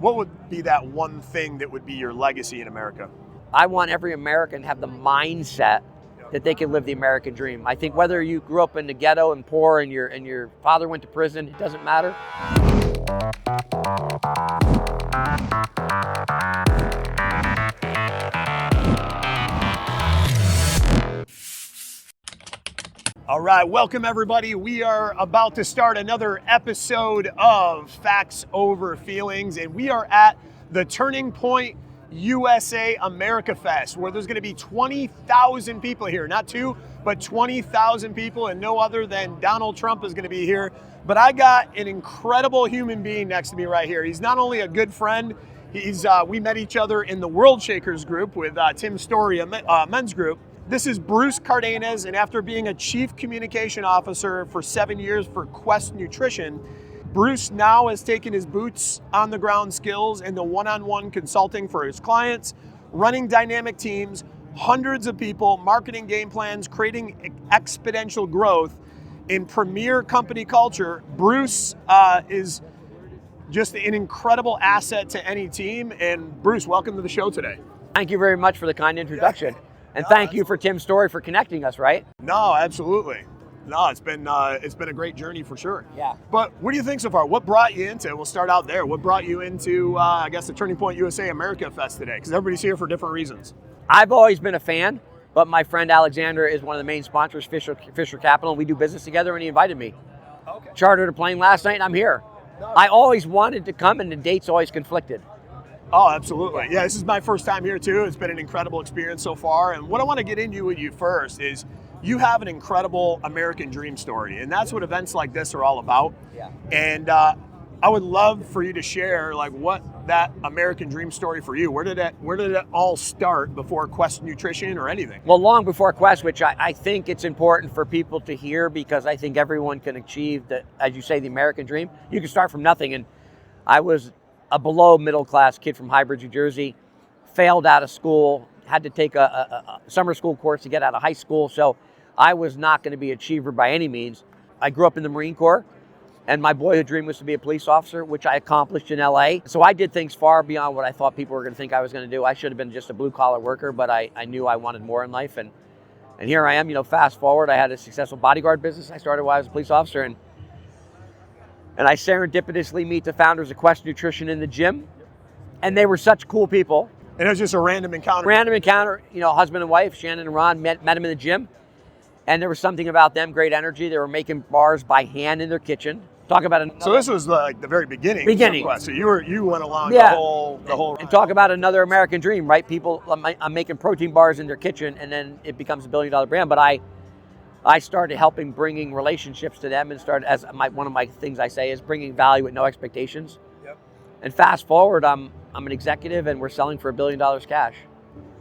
what would be that one thing that would be your legacy in America? I want every American to have the mindset that they can live the American dream. I think whether you grew up in the ghetto and poor and your father went to prison, it doesn't matter. All right, welcome everybody. We are about to start another episode of Facts Over Feelings, and we are at the Turning Point USA AmericaFest, where there's going to be 20,000 people here, not two, but 20,000 people, and no other than Donald Trump is going to be here. But I got an incredible human being next to me right here. He's not only a good friend, we met each other in the World Shakers group with Tim Story, a men's group. This is Bruce Cardenas, and after being a chief communication officer for 7 years for Quest Nutrition, Bruce now has taken his boots on the ground skills and the one-on-one consulting for his clients, running dynamic teams, hundreds of people, marketing game plans, creating exponential growth in premier company culture. Bruce is just an incredible asset to any team. And Bruce, welcome to the show today. Thank you very much for the kind introduction. And thank you for Tim Story for connecting us, right? No, absolutely. No, it's been a great journey for sure. Yeah. But what do you think so far? What brought you into, we'll start out there, what brought you into, I guess, the Turning Point USA AmericaFest today? Because everybody's here for different reasons. I've always been a fan, but my friend Alexander is one of the main sponsors, Fisher Capital, and we do business together, and he invited me. Okay. Chartered a plane last night, and I'm here. No. I always wanted to come, and the dates always conflicted. Oh, absolutely. Yeah, this is my first time here too. It's been an incredible experience so far. And what I want to get into with you first is you have an incredible American dream story. And that's what events like this are all about. Yeah. And I would love for you to share like what that American dream story for you. Where did it all start before Quest Nutrition or anything? Well, long before Quest, which I think it's important for people to hear, because I think everyone can achieve the, as you say, the American dream. You can start from nothing. And I was a below middle class kid from Highbridge, New Jersey, failed out of school, had to take a summer school course to get out of high school. So I was not going to be an achiever by any means. I grew up in the Marine Corps, and my boyhood dream was to be a police officer, which I accomplished in LA. So I did things far beyond what I thought people were going to think I was going to do. I should have been just a blue collar worker, but I knew I wanted more in life. And here I am, fast forward, I had a successful bodyguard business. I started while I was a police officer, and I serendipitously meet the founders of Quest Nutrition in the gym. And they were such cool people. And it was just a random encounter. Husband and wife, Shannon and Ron, met them in the gym. And there was something about them, great energy. They were making bars by hand in their kitchen. Talk about another. So this was like the very beginning. So you went along the whole. And talk about another American dream, right? People, I'm making protein bars in their kitchen, and then it becomes $1 billion brand. But I started helping bringing relationships to them, and started as one of my things I say is bringing value with no expectations. Yep. And fast forward, I'm an executive, and we're selling for $1 billion cash.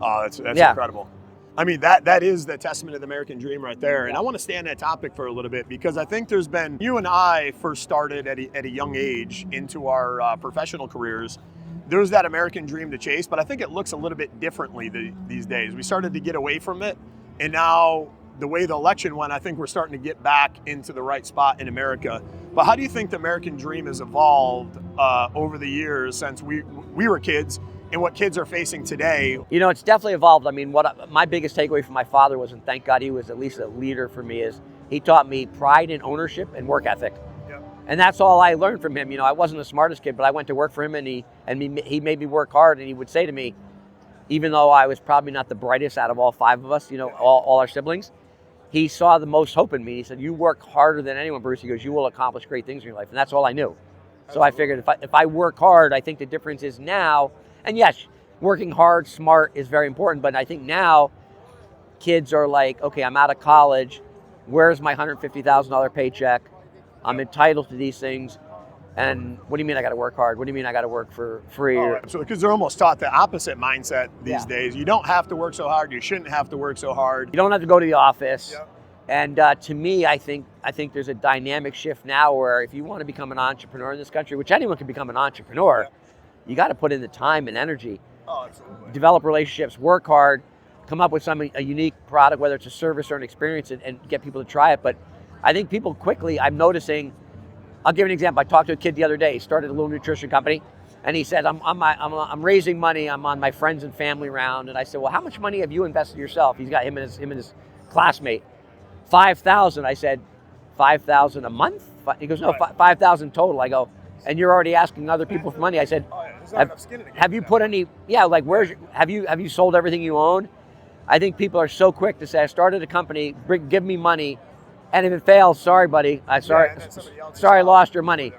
Oh, that's incredible. I mean, that is the testament of the American dream right there. And I want to stay on that topic for a little bit, because I think there's been, you and I first started at a young age into our professional careers. There's that American dream to chase, but I think it looks a little bit differently these days. We started to get away from it, and now the way the election went, I think we're starting to get back into the right spot in America. But how do you think the American dream has evolved over the years since we were kids, and what kids are facing today? It's definitely evolved. I mean, my biggest takeaway from my father was, and thank God he was at least a leader for me, is he taught me pride in ownership and work ethic. Yep. And that's all I learned from him. I wasn't the smartest kid, but I went to work for him, and he made me work hard, and he would say to me, even though I was probably not the brightest out of all five of us, all our siblings, he saw the most hope in me. He said, "You work harder than anyone, Bruce." He goes, "You will accomplish great things in your life." And that's all I knew. Absolutely. So I figured if I work hard, I think the difference is now, and yes, working hard, smart is very important, but I think now kids are like, okay, I'm out of college. Where's my $150,000 paycheck? I'm entitled to these things. And what do you mean I got to work hard? What do you mean I got to work for free? Oh, absolutely, because they're almost taught the opposite mindset these days. You don't have to work so hard. You shouldn't have to work so hard. You don't have to go to the office. Yep. And to me, I think there's a dynamic shift now where if you want to become an entrepreneur in this country, which anyone can become an entrepreneur, you got to put in the time and energy. Oh, absolutely. Develop relationships, work hard, come up with a unique product, whether it's a service or an experience, and get people to try it. But I think people quickly, I'm noticing, I'll give an example. I talked to a kid the other day. He started a little nutrition company, And he said, I'm raising money. I'm on my friends and family round. And I said, well, how much money have you invested yourself? He's got him and his classmate. 5,000. I said, 5,000 a month? He goes, no, 5,000 total. I go, and you're already asking other people for money. I said, have you put any? Yeah, like have you sold everything you own? I think people are so quick to say, I started a company, give me money, and if it fails, sorry, buddy, I lost your money.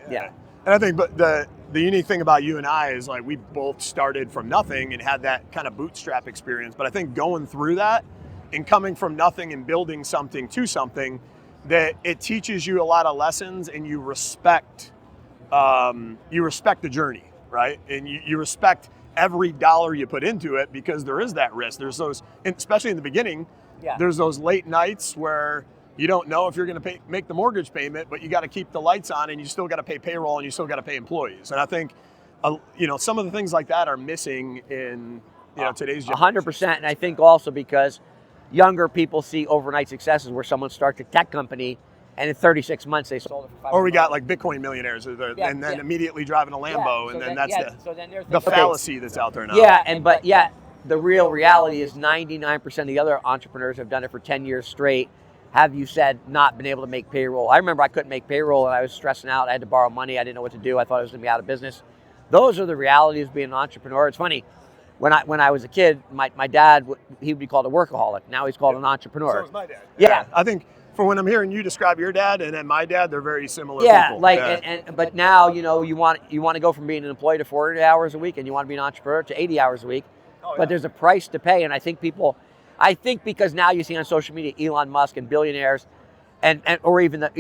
Yeah. And I think, but the unique thing about you and I is like we both started from nothing and had that kind of bootstrap experience. But I think going through that and coming from nothing and building something to something, that it teaches you a lot of lessons, and you respect the journey, right? And you respect every dollar you put into it, because there is that risk. There's those, especially in the beginning, there's those late nights where you don't know if you're going to make the mortgage payment, but you got to keep the lights on, and you still got to pay payroll, and you still got to pay employees. And I think, some of the things like that are missing in today's generation. 100%. And I think also because younger people see overnight successes where someone starts a tech company, and in 36 months they sold it for $500. Or we got like Bitcoin millionaires, and then immediately driving a Lambo, and then that's the fallacy that's out there now. Yeah, but the real reality is 99% of the other entrepreneurs have done it for 10 years straight. Have you said not been able to make payroll? I remember I couldn't make payroll, and I was stressing out. I had to borrow money. I didn't know what to do. I thought I was going to be out of business. Those are the realities of being an entrepreneur. It's funny. When I was a kid, my dad, he would be called a workaholic. Now he's called an entrepreneur. So is my dad. Yeah. I think for when I'm hearing you describe your dad and then my dad, they're very similar people. But now, you want to go from being an employee to 40 hours a week, and you want to be an entrepreneur to 80 hours a week. But there's a price to pay, and I think because now you see on social media Elon Musk and billionaires, or even the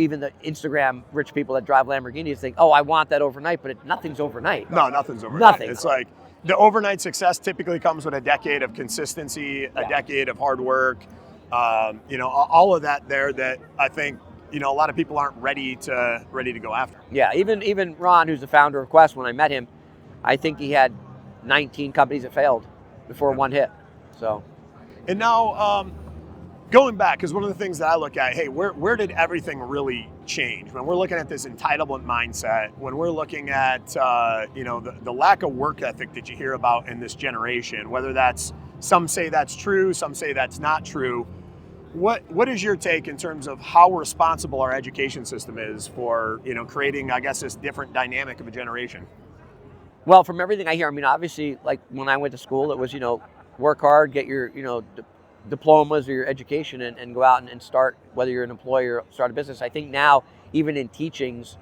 Instagram rich people that drive Lamborghinis think, oh, I want that overnight, but nothing's overnight. No, nothing's overnight. Nothing. It's like the overnight success typically comes with a decade of consistency, a decade of hard work, all of that there that I think, a lot of people aren't ready to go after. Yeah, even Ron, who's the founder of Quest, when I met him, I think he had 19 companies that failed before one hit. So. And now, going back, because one of the things that I look at, hey, where did everything really change? When we're looking at this entitlement mindset, when we're looking at, the lack of work ethic that you hear about in this generation, whether that's, some say that's true, some say that's not true. What is your take in terms of how responsible our education system is for, creating, I guess, this different dynamic of a generation? Well, from everything I hear, obviously, like when I went to school, it was, work hard, get your, diplomas or your education, and go out and start, whether you're an employee or start a business. I think now, even in teachings,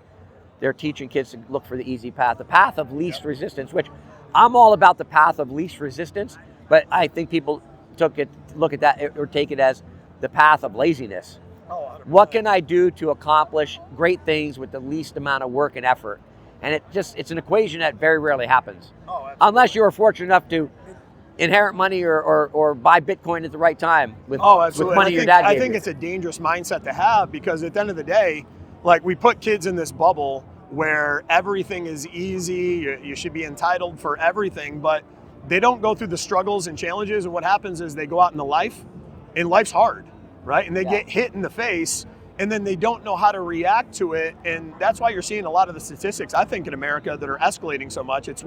they're teaching kids to look for the easy path, the path of least resistance, which I'm all about the path of least resistance, but I think people look at that or take it as the path of laziness. What can I do to accomplish great things with the least amount of work and effort? And it's an equation that very rarely happens. Unless you were fortunate enough to inherit money or buy Bitcoin at the right time with money your dad gave I think it's a dangerous mindset to have, because at the end of the day, like, we put kids in this bubble where everything is easy, you should be entitled for everything, but they don't go through the struggles and challenges, and what happens is they go out into life, and life's hard, right? And they get hit in the face, and then they don't know how to react to it, and that's why you're seeing a lot of the statistics, I think, in America that are escalating so much. It's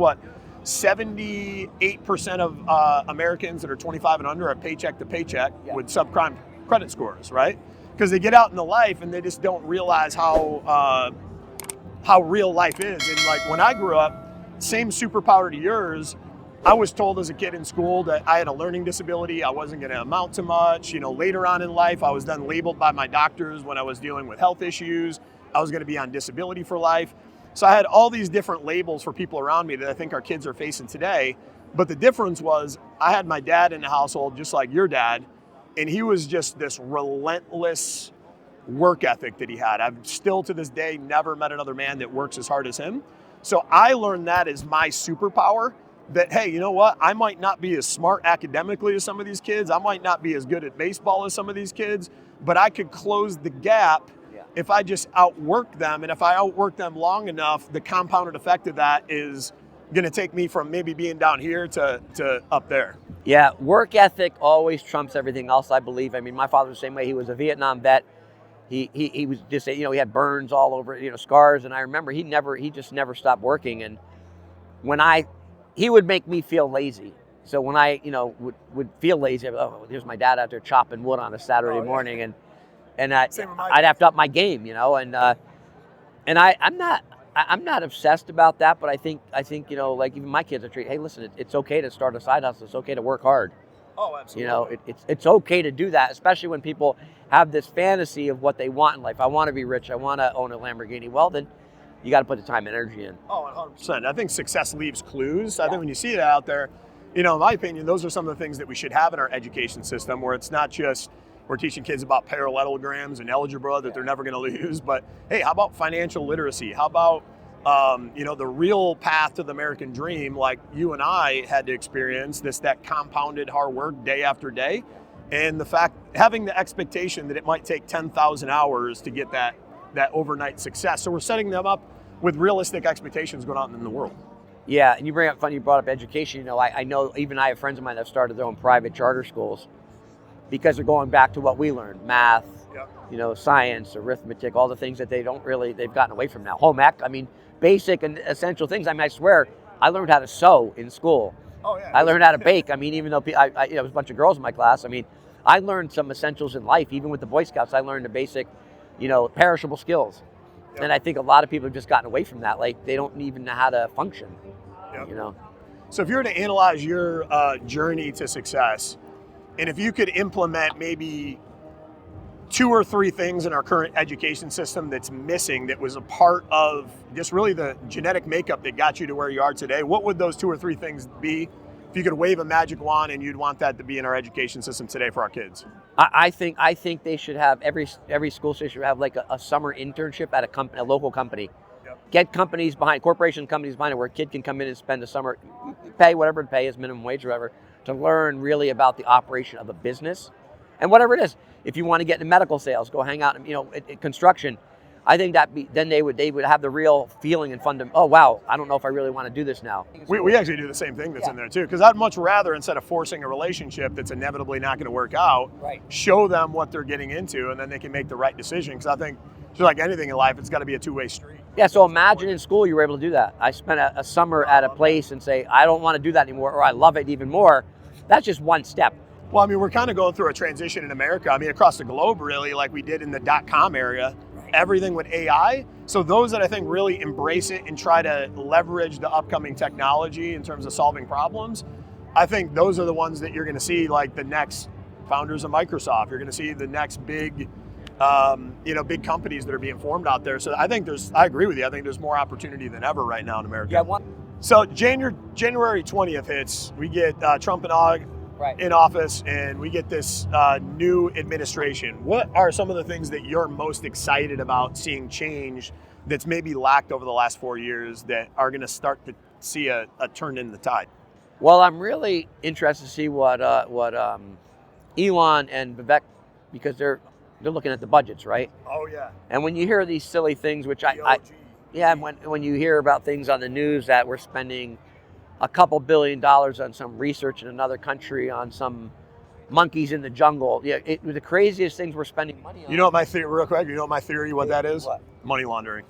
78% of Americans that are 25 and under are paycheck to paycheck with subprime credit scores, right? Because they get out into life and they just don't realize how real life is. And like when I grew up, same superpower to yours, I was told as a kid in school that I had a learning disability, I wasn't going to amount to much. Later on in life, I was then labeled by my doctors when I was dealing with health issues. I was going to be on disability for life. So I had all these different labels for people around me that I think our kids are facing today. But the difference was I had my dad in the household, just like your dad, and he was just this relentless work ethic that he had. I've still to this day never met another man that works as hard as him. So I learned that as my superpower, that, hey, you know what? I might not be as smart academically as some of these kids. I might not be as good at baseball as some of these kids, but I could close the gap if I just outwork them. And if I outwork them long enough, the compounded effect of that is going to take me from maybe being down here to up there. Yeah, work ethic always trumps everything else, I believe. My father was the same way. He was a Vietnam vet. He was just, he had burns all over, scars. And I remember he just never stopped working. And he would make me feel lazy. So when I, would feel lazy, here's my dad out there chopping wood on a Saturday morning, and I'd have to up my game, and I'm not obsessed about that, but I think like even my kids are treated. Hey, listen, it's okay to start a side hustle. It's okay to work hard. Oh, absolutely. It's okay to do that, especially when people have this fantasy of what they want in life. I want to be rich. I want to own a Lamborghini. Well, then you got to put the time and energy in. Oh, 100%. I think success leaves clues. I think when you see it out there, in my opinion, those are some of the things that we should have in our education system, where it's not just we're teaching kids about parallelograms and algebra that they're never going to lose, but hey, how about financial literacy? How about the real path to the American dream, like you and I had to experience that compounded hard work day after day, and the fact having the expectation that it might take 10,000 hours to get that overnight success. So we're setting them up with realistic expectations going on in the world. Yeah, and you brought up education. I know even I have friends of mine that have started their own private charter schools because they're going back to what we learned, math, science, arithmetic, all the things that they've gotten away from now. Home ec, basic and essential things. I swear, I learned how to sew in school. Oh, yeah. I learned how to bake. Even though I was a bunch of girls in my class, I learned some essentials in life. Even with the Boy Scouts, I learned the basic, perishable skills. Yep. And I think a lot of people have just gotten away from that. Like, they don't even know how to function, Yep. So if you were to analyze your journey to success, and if you could implement maybe 2 or 3 things in our current education system that's missing, that was a part of just really the genetic makeup that got you to where you are today, what would those 2 or 3 things be? If you could wave a magic wand and you'd want that to be in our education system today for our kids. I think they should have every school station should have like a summer internship at a local company. Yep. Get corporation companies behind it, where a kid can come in and spend a summer, pay whatever to pay is minimum wage or whatever, to learn really about the operation of a business, and whatever it is. If you want to get into medical sales, go hang out in construction. I think then they would have the real feeling and fun. Oh wow, I don't know if I really want to do this now. We actually do the same thing that's in there too, because I'd much rather, instead of forcing a relationship that's inevitably not going to work out, show them what they're getting into, and then they can make the right decision. Because I think, just like anything in life, it's got to be a 2-way street. Yeah. So imagine in school you were able to do that. I spent a summer at a place and say I don't want to do that anymore, or I love it even more. That's just one step. Well, we're kind of going through a transition in America. Across the globe, really, like we did in the .com area. Everything with AI. So those that I think really embrace it and try to leverage the upcoming technology in terms of solving problems, I think those are the ones that you're going to see, like the next founders of Microsoft. You're going to see the next big, big companies that are being formed out there. So I agree with you. I think there's more opportunity than ever right now in America. Yeah. So January 20th hits. We get Trump and Og in office, and we get this new administration. What are some of the things that you're most excited about seeing change that's maybe lacked over the last 4 years that are going to start to see a turn in the tide? Well, I'm really interested to see what Elon and Vivek, because they're looking at the budgets, right? Oh yeah. And when you hear these silly things, which when you hear about things on the news that we're spending a couple $1 billion on some research in another country on some monkeys in the jungle. Yeah, the craziest things we're spending money on. You know what my theory, real quick, what that is? What? Money laundering.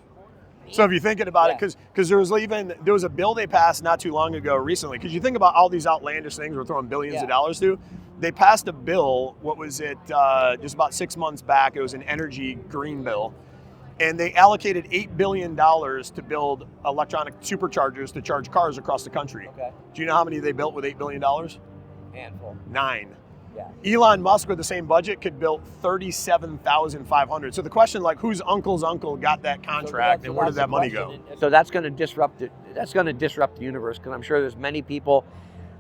So if you're thinking about it, because there was a bill they passed not too long ago recently, because you think about all these outlandish things we're throwing billions of dollars to. They passed a bill, what was it, just about 6 months back. It was an energy green bill. And they allocated $8 billion to build electronic superchargers to charge cars across the country. Okay. Do you know how many they built with $8 billion? Handful. 9. Yeah. Elon Musk, with the same budget, could build 37,500. So the question, like, whose uncle's uncle got that contract, and where did that money go? So that's going to disrupt it. That's going to disrupt the universe, because I'm sure there's many people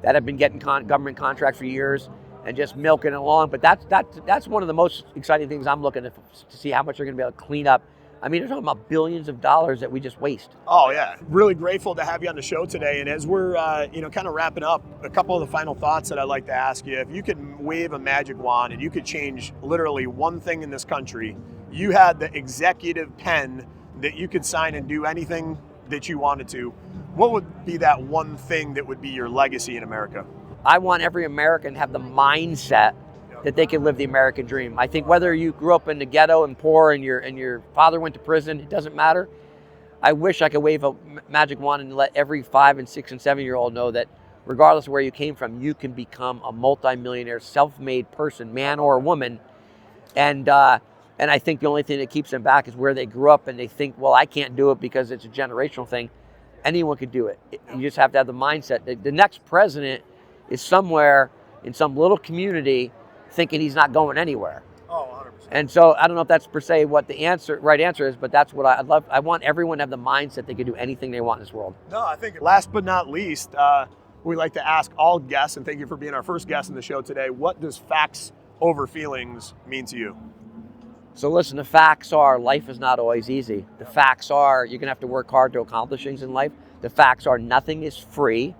that have been getting government contracts for years and just milking it along. But that's one of the most exciting things I'm looking at, to see how much they're going to be able to clean up. They're talking about billions of dollars that we just waste. Oh, yeah. Really grateful to have you on the show today. And as we're, kind of wrapping up, a couple of the final thoughts that I'd like to ask you. If you could wave a magic wand and you could change literally one thing in this country, you had the executive pen that you could sign and do anything that you wanted to, what would be that one thing that would be your legacy in America? I want every American to have the mindset that they can live the American dream. I think whether you grew up in the ghetto and poor and your father went to prison, it doesn't matter. I wish I could wave a magic wand and let every 5 and 6 and 7-year-old know that regardless of where you came from, you can become a multimillionaire, self-made person, man or woman. And I think the only thing that keeps them back is where they grew up, and they think, well, I can't do it because it's a generational thing. Anyone could do it. You just have to have the mindset. The next president is somewhere in some little community thinking he's not going anywhere. Oh, 100%. And so I don't know if that's per se what the right answer is, but that's what I'd love. I want everyone to have the mindset they can do anything they want in this world. No, I think last but not least, we like to ask all guests, and thank you for being our first guest in the show today, what does facts over feelings mean to you? So listen, the facts are life is not always easy. The facts are you're going to have to work hard to accomplish things in life. The facts are nothing is free.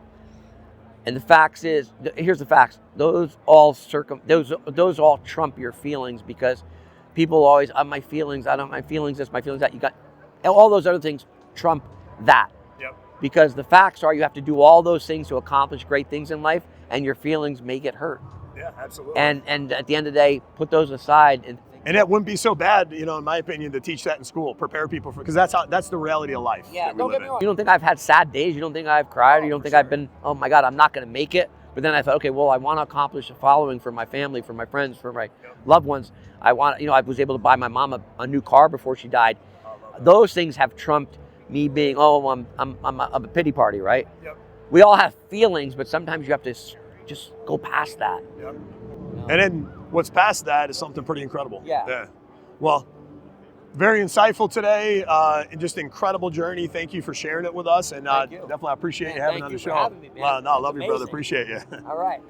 And the facts is, here's the facts. Those all trump your feelings, because people always, my feelings, I don't my feelings this, my feelings that. You got all those other things trump that. Yep. Because the facts are you have to do all those things to accomplish great things in life, and your feelings may get hurt. Yeah, absolutely. And at the end of the day, put those aside and it wouldn't be so bad, in my opinion, to teach that in school, prepare people for, because that's the reality of life. Yeah, don't get me wrong. You don't think I've had sad days? You don't think I've cried? You don't think I've been, oh my God, I'm not going to make it? But then I thought, okay, well, I want to accomplish the following for my family, for my friends, for my loved ones. I want, I was able to buy my mom a new car before she died. Those things have trumped me being, I'm a pity party, right? Yep. We all have feelings, but sometimes you have to just go past that. Yep. And then what's past that is something pretty incredible. Yeah. Well, very insightful today, and just incredible journey. Thank you for sharing it with us, and definitely I appreciate you having on the show. Having me, man. Well, no, I love you, amazing. brother. Appreciate you. All right.